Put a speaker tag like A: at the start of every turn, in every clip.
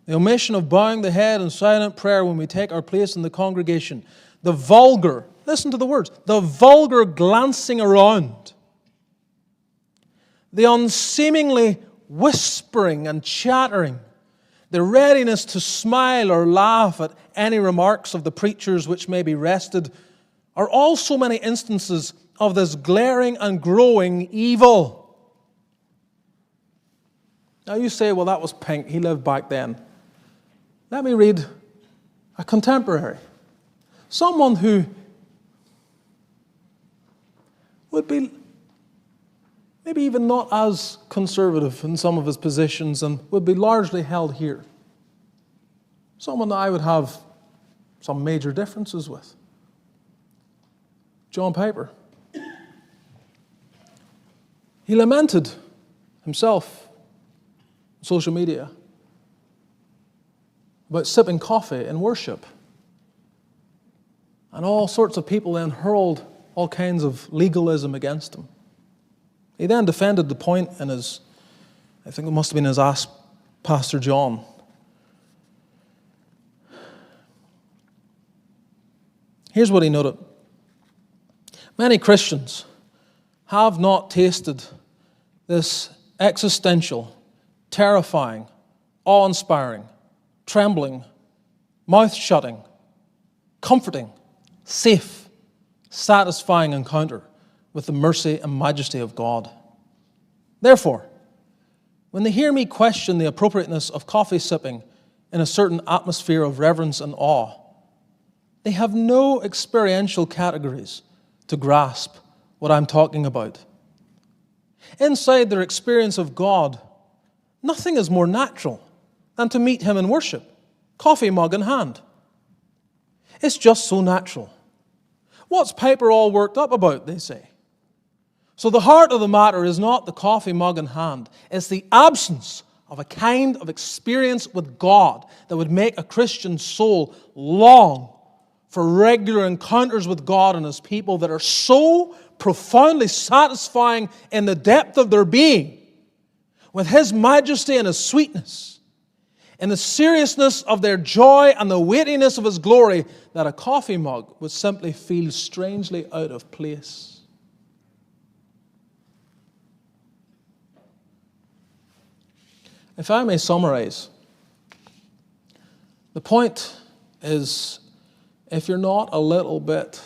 A: The omission of bowing the head in silent prayer when we take our place in the congregation. The vulgar, listen to the words, the vulgar glancing around. The unseemingly whispering and chattering. The readiness to smile or laugh at any remarks of the preachers which may be wrested are all so many instances of this glaring and growing evil. Now you say, well, that was Pink. He lived back then. Let me read a contemporary. Someone who would be maybe even not as conservative in some of his positions and would be largely held here. Someone that I would have some major differences with. John Piper. He lamented himself on social media about sipping coffee in worship. And all sorts of people then hurled all kinds of legalism against him. He then defended the point in his, I think it must have been his Ask Pastor John. Here's what he noted. Many Christians have not tasted this existential, terrifying, awe-inspiring, trembling, mouth-shutting, comforting, safe, satisfying encounter with the mercy and majesty of God. Therefore, when they hear me question the appropriateness of coffee sipping in a certain atmosphere of reverence and awe, they have no experiential categories to grasp what I'm talking about. Inside their experience of God, nothing is more natural than to meet Him in worship, coffee mug in hand. It's just so natural. What's Piper all worked up about, they say. So the heart of the matter is not the coffee mug in hand. It's the absence of a kind of experience with God that would make a Christian soul long for regular encounters with God and His people that are so profoundly satisfying in the depth of their being, with His majesty and His sweetness, in the seriousness of their joy and the weightiness of His glory, that a coffee mug would simply feel strangely out of place. If I may summarize, the point is, if you're not a little bit,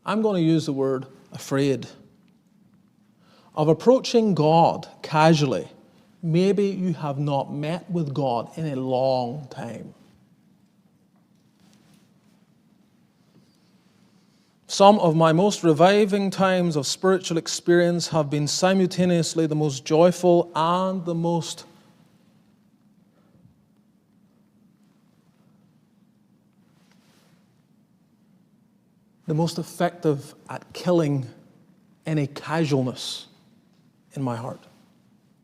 A: I'm going to use the word afraid, of approaching God casually, maybe you have not met with God in a long time. Some of my most reviving times of spiritual experience have been simultaneously the most joyful and the most effective at killing any casualness in my heart.